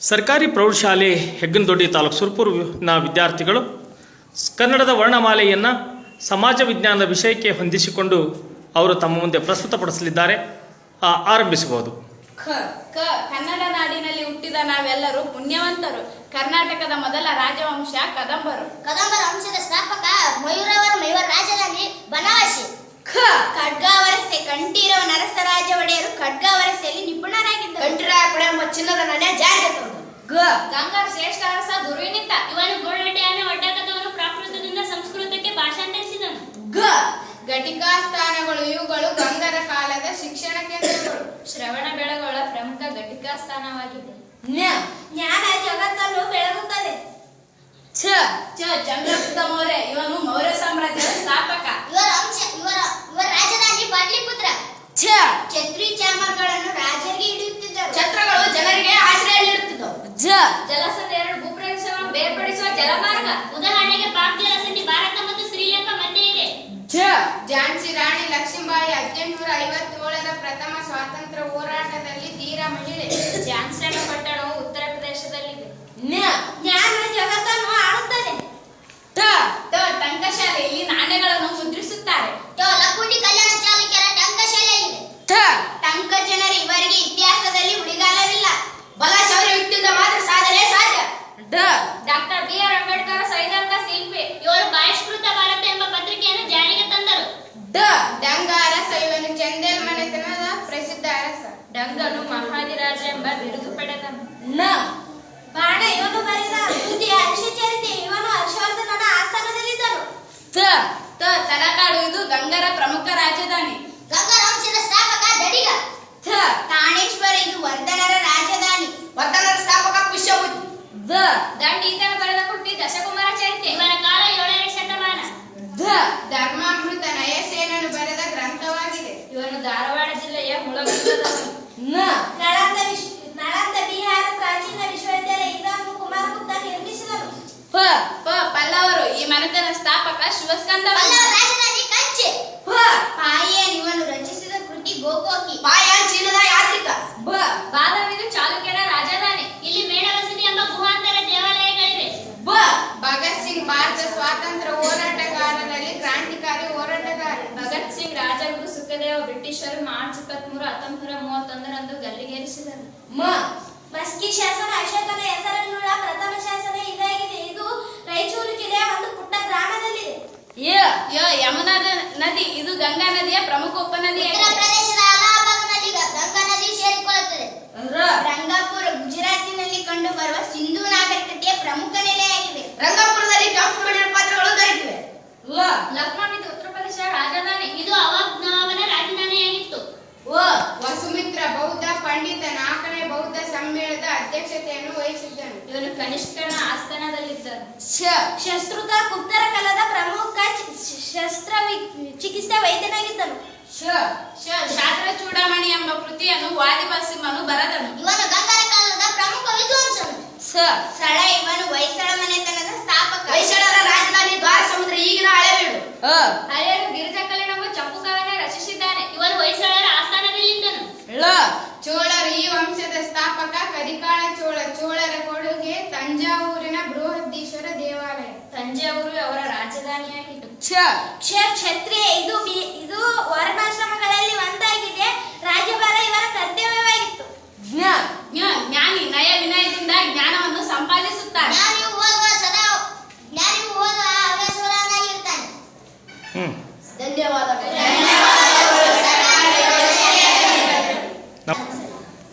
ಸರ್ಕಾರಿ ಪ್ರೌಢಶಾಲೆ ಹೆಗ್ಗನದೊಡ್ಡಿ ತಾಲೂಕು ಸುರಪುರನ ವಿದ್ಯಾರ್ಥಿಗಳು ಕನ್ನಡದ ವರ್ಣಮಾಲೆಯನ್ನು ಸಮಾಜ ವಿಜ್ಞಾನದ ವಿಷಯಕ್ಕೆ ಹೊಂದಿಸಿಕೊಂಡು ಅವರು ತಮ್ಮ ಮುಂದೆ ಪ್ರಸ್ತುತಪಡಿಸಲಿದ್ದಾರೆ. ಆರಂಭಿಸಬಹುದು. ಕನ್ನಡ ನಾಡಿನಲ್ಲಿ ಹುಟ್ಟಿದ ನಾವೆಲ್ಲರೂ ಪುಣ್ಯವಂತರು. ಕರ್ನಾಟಕದ ಮೊದಲ ರಾಜವಂಶ ಕದಂಬರು. ಕದಂಬರ ವಂಶದ ಸ್ಥಾಪಕ ಮಯೂರವರ ರಾಜಧಾನಿ ಬನವಾಸಿ. ಖಡ್ಗಾವರಸೆ ಕಂಠೀರವ ನರಸರಾಜ ಒಡೆಯರು ಖಡ್ಗಾವರಸೆಯಲ್ಲಿ ನಿಪುಣರಾಗಿದ್ದರು. ಕಂಠೀರವ ಎಂಬ ಚಿನ್ನದ ನಾಣ್ಯ ಜಾರಿಗೆ ತಂದರು. ಗಂಗಾ ಶ್ರೇಷ್ಠ ಅರಸ ದುರ್ವಿನಿತ. ಇವನು ಗೋಳಡ್ಡೆಯನ್ನು ಒಡ್ಡಕದವನು ಪ್ರಾಕೃತದಿಂದ ಸಂಸ್ಕೃತಕ್ಕೆ ಭಾಷಾಂತರಿಸಿದನು. ಘಟಿಕಾ ಸ್ಥಾನಗಳು ಇವುಗಳು ಗಂಗರ ಕಾಲದ ಶಿಕ್ಷಣ ಕೇಂದ್ರಗಳು. ಶ್ರವಣ ಬೆಳಗೊಳ ಪ್ರಮುಖ ಘಟಿಕಾ ಸ್ಥಾನವಾಗಿದೆ. ಜ್ಞಾನ ಜಗತ್ತನ್ನು ಬೆಳಗುತ್ತದೆ. ಚಂದ್ರಗುಪ್ತ ಮೌರ್ಯ ಇವನು ಮೌರ್ಯ ಸಾಮ್ರಾಜ್ಯದ ಸ್ಥಾಪಕ. ಇವರ ರಾಜಧಾನಿ ಪಾಟಲಿಪುತ್ರ. ಛತ್ರಿ ಚಾಮರಗಳನ್ನು ರಾಜರಿಗೆ ಹಿಡಿಯುತ್ತಿದ್ದರು. ಛತ್ರಗಳು ಜನರಿಗೆ ಆಶ್ರಯ ನೀಡುತ್ತಿದ್ದವು. ಜಲಸದ ಎರಡು ಭೂಪ್ರದೇಶಗಳನ್ನು ಬೇರ್ಪಡಿಸುವ ಜಲಮಾರ್ಗ. ಉದಾಹರಣೆಗೆ ಪಾಕ್ ಜಲಸಂಧಿ ಭಾರತ ಮತ್ತು ಶ್ರೀಲಂಕಾ ಮಧ್ಯೆ ಇದೆ. ಝಾನ್ಸಿ ರಾಣಿ ಲಕ್ಷ್ಮೀಬಾಯಿ 1857ರ ಪ್ರಥಮ ಸ್ವಾತಂತ್ರ್ಯ ಹೋರಾಟದಲ್ಲಿ ಧೀರ ಮಹಿಳೆ. ಝಾನ್ಸಿ ಪಟ್ಟಣವು ಉತ್ತರ ಪ್ರದೇಶದಲ್ಲಿದೆ. ಜ್ಞಾನ ಜಗತ್ತನ್ನು ಆಳುತ್ತದೆ. ಟಂಕಶಾಲೆ ಇಲ್ಲಿ ನಾಣ್ಯಗಳನ್ನು ಮುದ್ರಿಸುತ್ತಾರೆ. ಲಕ್ಕುಂಡಿ ಕಲ್ಯಾಣ ಚಾಲುಕ್ಯರ ಟಂಕಶಾಲೆ ಇದೆ. ಟಂಕ ಜನರು ಇವರಿಗೆ ಇತಿಹಾಸದಲ್ಲಿ ಉಳಿಗಾಲವಿಲ್ಲ. ಬಲ ಶೌರ್ಯ ಯುಕ್ತಿಯಿಂದ ಮಾತ್ರ ಸಾಧನೆ ಸಾಧ್ಯ. Doctor B R. ಅಂಬೇಡ್ಕರ್ ಸೈದ್ಧಾಂತ ಶಿಲ್ಪಿ. ಇವರು ಬಹಿಷ್ಕೃತ ಭಾರತ ಎಂಬ ಪತ್ರಿಕೆಯನ್ನು ಜಾರಿಗೆ ತಂದರು. ಡಂಗ ಅರಸ ಇವನು ಚಂದೇಲ್ ಮನೆತನದ ಪ್ರಸಿದ್ಧ ಅರಸ. ಡಂಗನು ಮಹಾದಿರಾಜ ಎಂಬ ಬಿರುದು ಪಡೆದನು. ಬಾಣ ಇವನು ಬರೆದ ಕೃತಿ ಹರ್ಷಚರಿತೆ. ಇವನು ಹರ್ಷವರ್ಧನನ ಆಸ್ಥಾನದಲ್ಲಿದ್ದರು. ತಲಕಾಡು ಇದು ಗಂಗರ ಪ್ರಮುಖ ರಾಜಧಾನಿ. ಗಂಗರ ವಂಶದ ಸ್ಥಾಪಕ ದಡಿಗ. ತಾಣೇಶ್ವರ ಇದು ವರ್ಧನರ ರಾಜಧಾನಿ. ವರ್ಧನರ ಸ್ಥಾಪಕ ಪುಷ್ಯಭೂತಿ. ದಂಡ ಈತನ ಬರೆದ ಕೃತಿ ದಶಕುಮಾರ ಚರಿತೆ. ಇವನ ಕಾಲ 7ನೇ ಶತಮಾನ. ಧರ್ಮಾಮೃತ ನಯಸೇನನು ಬರೆದ ಗ್ರಂಥವಾಗಿದೆ. ಇವನು ಧಾರವಾಡ ಜಿಲ್ಲೆಯ ಮುಳಗುಂದದವನು. ನಳಂದ ಬಿಹಾರ ಪ್ರಾಚೀನ ವಿಶ್ವವಿದ್ಯಾಲಯ ಇದನ್ನು ಕುಮಾರಗುಪ್ತ ನಿರ್ಮಿಸಿದರು. ಪಲ್ಲವರು ಈ ಮನೆತನ ಸ್ಥಾಪಕ ಶಿವಸ್ಕಂದ. ಪಲ್ಲವ ರಾಜಧಾನಿ ಕಂಚಿ. ಪಾಯನ್ ಇವನು ರಚಿಸಿದ ಕೃತಿ ಗೋಕೋಕಿ. ಪಾಯನ್ ಚೀನದ ಯಾತ್ರಿಕ. ಬಾದಾಮಿದು ಚಾಲುಕ್ಯರ ರಾಜಧಾನಿ. ಇಲ್ಲಿ ಮೇಣಬಸದಿ ಎಂಬ ಗುಹಾಂತರ ದೇವಾಲಯಗಳಿವೆ. ಭಗತ್ ಸಿಂಗ್ ಭಾರತ ಸ್ವಾತಂತ್ರ್ಯ ಹೋರಾಟಗಾರರಲ್ಲಿ ಕ್ರಾಂತಿಕಾರಿ ಹೋರಾಟಗಾರ. ಭಗತ್ ಸಿಂಗ್ ರಾಜಗುರು ಸುಖದೇವ ಬ್ರಿಟಿಷರು ಮಾರ್ಚ್ 23, 1931ರಂದು ಗಲ್ಲಿಗೇರಿಸಿದರು. ಮಸ್ಕಿ ಶಾಸನ ಅಶೋಕನ ಹೆಸರನ್ನುಳ್ಳ ಪ್ರಥಮ ಶಾಸನ ಇದಾಗಿದೆ. ಇದು ರಾಯಚೂರು ಜಿಲ್ಲೆಯ ಒಂದು ಪುಟ್ಟ ಗ್ರಾಮದಲ್ಲಿದೆ. ಯಮುನಾ ನದಿ ಇದು ಗಂಗಾ ನದಿಯ ಪ್ರಮುಖ ಉಪನದಿಯಾಗಿದೆ. ಉತ್ತರ ಪ್ರದೇಶದ ಅಲಹಾಬಾದ್ನಲ್ಲಿ ಗಂಗಾ ನದಿ ಸೇರಿಕೊಳ್ಳುತ್ತದೆ. ರಂಗಾಪುರ ಗುಜರಾತಿನಲ್ಲಿ ಕಂಡು ಬರುವ ಸಿಂಧೂ ನಾಗರಿಕತೆಯ ಪ್ರಮುಖ ನೆಲೆಯಾಗಿದೆ. ರಂಗಾಪುರದಲ್ಲಿ ಕೆಂಪು ಮಣ್ಣಿನ ಪಾತ್ರಗಳು ದೊರೆತಿವೆ. ಲಕ್ನೋ ಇದು ಉತ್ತರ ಪ್ರದೇಶ ರಾಜಧಾನಿ. ಇದು ಅವಾಬ್ ನವಾಬನ ರಾಜಧಾನಿಯಾಗಿತ್ತು. ವಸುಮಿತ್ರ ಬೌದ್ಧ ಪಂಡಿತ 4ನೇ ಬೌದ್ಧ ಸಮ್ಮೇಳನದ ಅಧ್ಯಕ್ಷತೆಯನ್ನು ವಹಿಸಿದ್ದನು. ಇವನು ಕನಿಷ್ಕನ ಆಸ್ಥಾನದಲ್ಲಿದ್ದರು. ಶಸ್ತ್ರುತ ಗುಪ್ತರ ಕಾಲದ ಪ್ರಮುಖ ಶಸ್ತ್ರ ಚಿಕಿತ್ಸಾ ವೈದ್ಯನಾಗಿದ್ದನು. ಶಾಸ್ತ್ರ ಚೂಡಾಮಣಿ ಎಂಬ ಕೃತಿಯನ್ನು ವಾದಿಬಸಿಮನು ಬರೆದನು. ಇವನು ಗಂಗರ ಕಾಲದ ಪ್ರಮುಖ ವಿದ್ವಾಂಸನು. ಸಳ ಇವನು ಹೊಯ್ಸಳ ಮನೆತನದ ಸ್ಥಾಪಕ. ಹೊಯ್ಸಳರ ರಾಜಧಾನಿ ದ್ವಾರ ಸಮುದ್ರ, ಈಗಿನ ಹಳೆಬೀಡು. ಹಳೆಯರು ಗಿರಿಜಕಲೆ ಎಂಬ ಚಂಪುಕವನ್ನೇ ರಚಿಸಿದ್ದಾನೆ. ಇವನು ಹೊಯ್ಸಳರ ಆಸ್ಥಾನದಲ್ಲಿದ್ದನು. ಚೋಳರು ಈ ವಂಶದ ಸ್ಥಾಪಕ ಕರಿಕಾಳ ಚೋಳ. ಚೋಳರ ಕೊಡುಗೆ ತಂಜಾವೂರಿನ ಬೃಹದೀಶ್ವರ ದೇವಾಲಯ. ತಂಜಾವೂರು ಅವರ ರಾಜಧಾನಿಯಾಗಿತ್ತು. ಕ್ಷತ್ರಿಯ ಇದು ವರ್ಣಾಶ್ರಮಗಳಲ್ಲಿ ಒಂದಾಗಿದೆ. ರಾಜ್ಯಭಾರ ಇವರ ಕರ್ತವ್ಯವಾಗಿತ್ತು. ಜ್ಞಾನಿ ನಯ ವಿನಯದಿಂದ ಜ್ಞಾನವನ್ನು ಸಂಪಾದಿಸುತ್ತಾರೆ. ಜ್ಞಾನಿಯು ಓದುವ ಹವ್ಯಾಸವನ್ನಾಗಿರ್ತಾನೆ. ಧನ್ಯವಾದಗಳು.